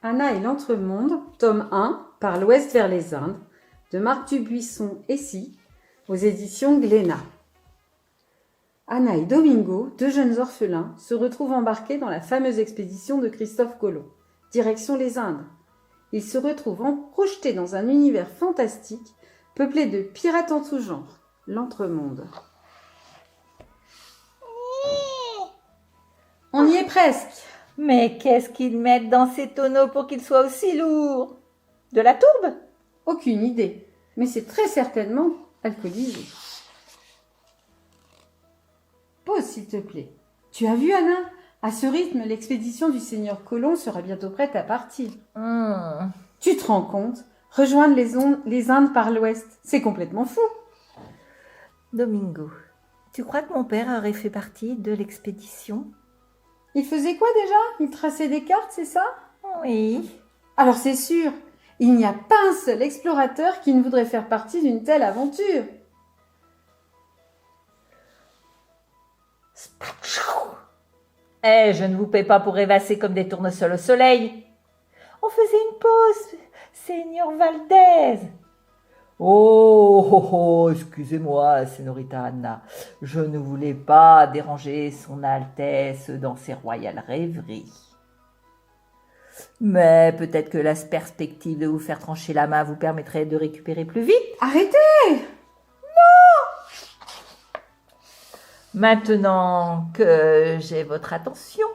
Anna et l'Entremonde, tome 1, par l'Ouest vers les Indes, de Marc Dubuisson Essy, aux éditions Glénat. Anna et Domingo, deux jeunes orphelins, se retrouvent embarqués dans la fameuse expédition de Christophe Colomb, direction les Indes. Ils se retrouvent projetés dans un univers fantastique, peuplé de pirates en tout genre, l'Entremonde. On y est presque. Mais qu'est-ce qu'ils mettent dans ces tonneaux pour qu'ils soient aussi lourds? De la tourbe? Aucune idée, mais c'est très certainement alcoolisé. Pause, s'il te plaît. Tu as vu, Anna? À ce rythme, l'expédition du seigneur Colomb sera bientôt prête à partir. Tu te rends compte? Rejoindre les Indes par l'ouest, c'est complètement fou. Domingo, tu crois que mon père aurait fait partie de l'expédition? Il faisait quoi déjà? Il traçait des cartes, c'est ça? Oui. Alors c'est sûr, il n'y a pas un seul explorateur qui ne voudrait faire partie d'une telle aventure. Je ne vous paie pas pour rêvasser comme des tournesols au soleil. On faisait une pause, Seigneur Valdez. Oh, excusez-moi, Señorita Anna. Je ne voulais pas déranger son Altesse dans ses royales rêveries. Mais peut-être que la perspective de vous faire trancher la main vous permettrait de récupérer plus vite. Arrêtez! Maintenant que j'ai votre attention,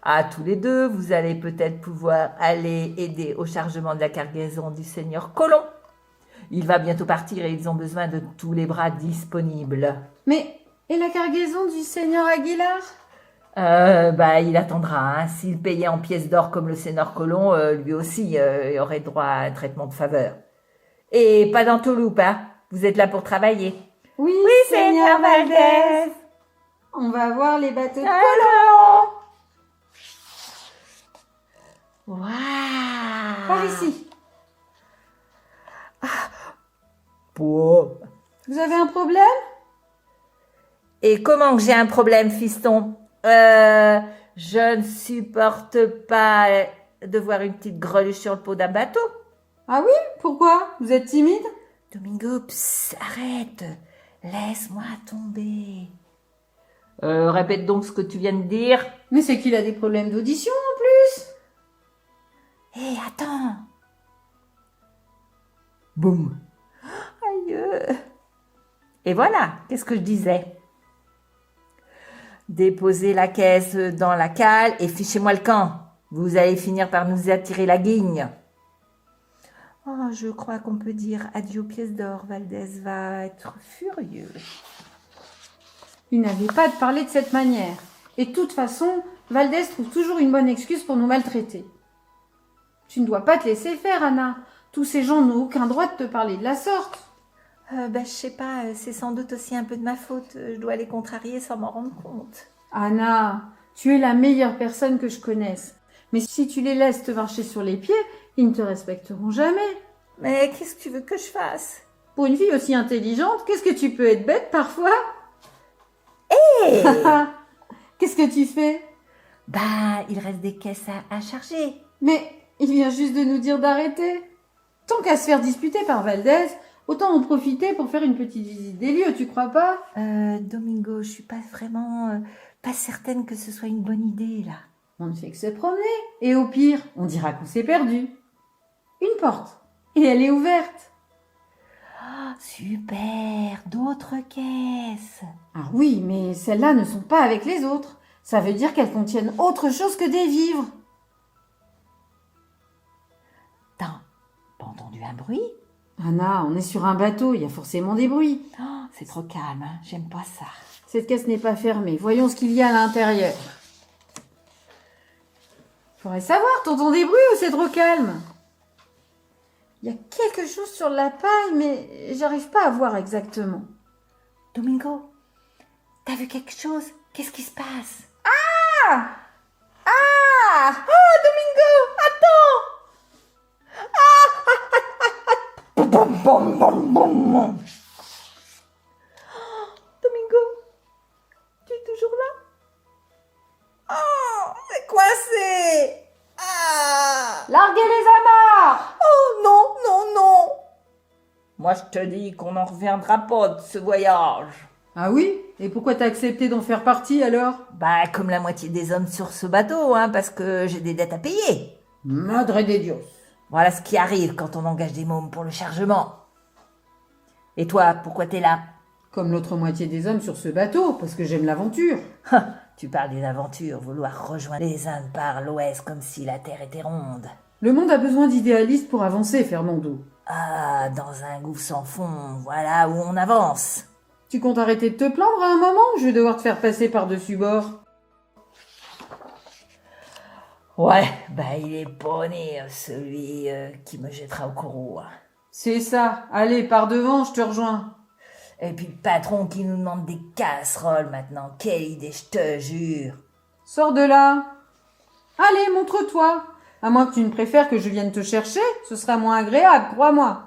à tous les deux, vous allez peut-être pouvoir aller aider au chargement de la cargaison du seigneur Colomb. Il va bientôt partir et ils ont besoin de tous les bras disponibles. Mais, et la cargaison du seigneur Aguilar? Il attendra. S'il payait en pièces d'or comme le seigneur Colomb, lui aussi aurait droit à un traitement de faveur. Et pas d'entourloupe, hein. Vous êtes là pour travailler. Oui, Seigneur Valdez. On va voir les bateaux de Colomb. Waouh. Par ici. Wow. Vous avez un problème? Et comment que j'ai un problème, fiston? Je ne supporte pas de voir une petite greluche sur le pot d'un bateau. Ah oui? Pourquoi? Vous êtes timide? Domingo, psst, arrête. Laisse-moi tomber. Répète donc ce que tu viens de dire. Mais c'est qu'il a des problèmes d'audition en plus. Hé, attends. Boum. Aïe. Et voilà, qu'est-ce que je disais? Déposez la caisse dans la cale et fichez-moi le camp. Vous allez finir par nous attirer la guigne. Oh, je crois qu'on peut dire adieu aux pièces d'or. Valdez va être furieux. Il n'avait pas de parler de cette manière. Et de toute façon, Valdez trouve toujours une bonne excuse pour nous maltraiter. Tu ne dois pas te laisser faire, Anna. Tous ces gens n'ont aucun droit de te parler de la sorte. Je sais pas, c'est sans doute aussi un peu de ma faute. Je dois les contrarier sans m'en rendre compte. Anna, tu es la meilleure personne que je connaisse. Mais si tu les laisses te marcher sur les pieds, ils ne te respecteront jamais. Mais qu'est-ce que tu veux que je fasse? Pour une fille aussi intelligente, qu'est-ce que tu peux être bête parfois? Hé! Qu'est-ce que tu fais? Il reste des caisses à charger. Mais il vient juste de nous dire d'arrêter. Tant qu'à se faire disputer par Valdez, autant en profiter pour faire une petite visite des lieux, tu crois pas? Domingo, je suis pas vraiment pas certaine que ce soit une bonne idée, là. On ne fait que se promener. Et au pire, on dira qu'on s'est perdu. Une porte. Et elle est ouverte. Oh, super! D'autres caisses. Ah oui, mais celles-là ne sont pas avec les autres. Ça veut dire qu'elles contiennent autre chose que des vivres. T'as entendu un bruit? Anna, on est sur un bateau, il y a forcément des bruits. Oh, c'est trop calme, hein. J'aime pas ça. Cette caisse n'est pas fermée. Voyons ce qu'il y a à l'intérieur. Faudrait savoir, t'entends des bruits ou c'est trop calme? Il y a quelque chose sur la paille, mais j'arrive pas à voir exactement. Domingo, t'as vu quelque chose? Qu'est-ce qui se passe? Ah! Domingo, attends! Boum, boum, boum, boum. Domingo, tu es toujours là? Oh, c'est coincé! Moi, je te dis qu'on n'en reviendra pas de ce voyage. Ah oui? Et pourquoi t'as accepté d'en faire partie alors? Bah, comme la moitié des hommes sur ce bateau, hein, parce que j'ai des dettes à payer. Madre de Dios. Voilà ce qui arrive quand on engage des mômes pour le chargement. Et toi, pourquoi t'es là? Comme l'autre moitié des hommes sur ce bateau, parce que j'aime l'aventure. Tu parles d'une aventure, vouloir rejoindre les Indes par l'ouest comme si la terre était ronde. Le monde a besoin d'idéalistes pour avancer, Fernando. Ah, dans un gouffre sans fond, voilà où on avance. Tu comptes arrêter de te plaindre à un moment ou je vais devoir te faire passer par-dessus bord? Ouais, bah il est bonné, celui qui me jettera au courroux. C'est ça. Allez, par devant, je te rejoins. Et puis le patron qui nous demande des casseroles maintenant. Quelle idée, je te jure. Sors de là. Allez, montre-toi. À moins que tu ne préfères que je vienne te chercher, ce sera moins agréable, crois-moi.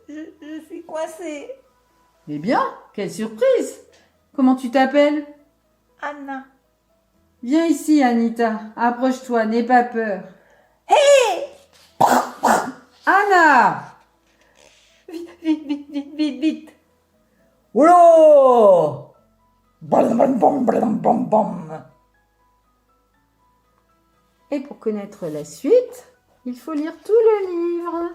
Je suis coincée. Eh bien, quelle surprise. Comment tu t'appelles? Anna. Viens ici, Anita. Approche-toi, n'aie pas peur. Hé! Anna! Vite. Oula! Bam, bam, bam, bam, bam, bam. Et pour connaître la suite, il faut lire tout le livre.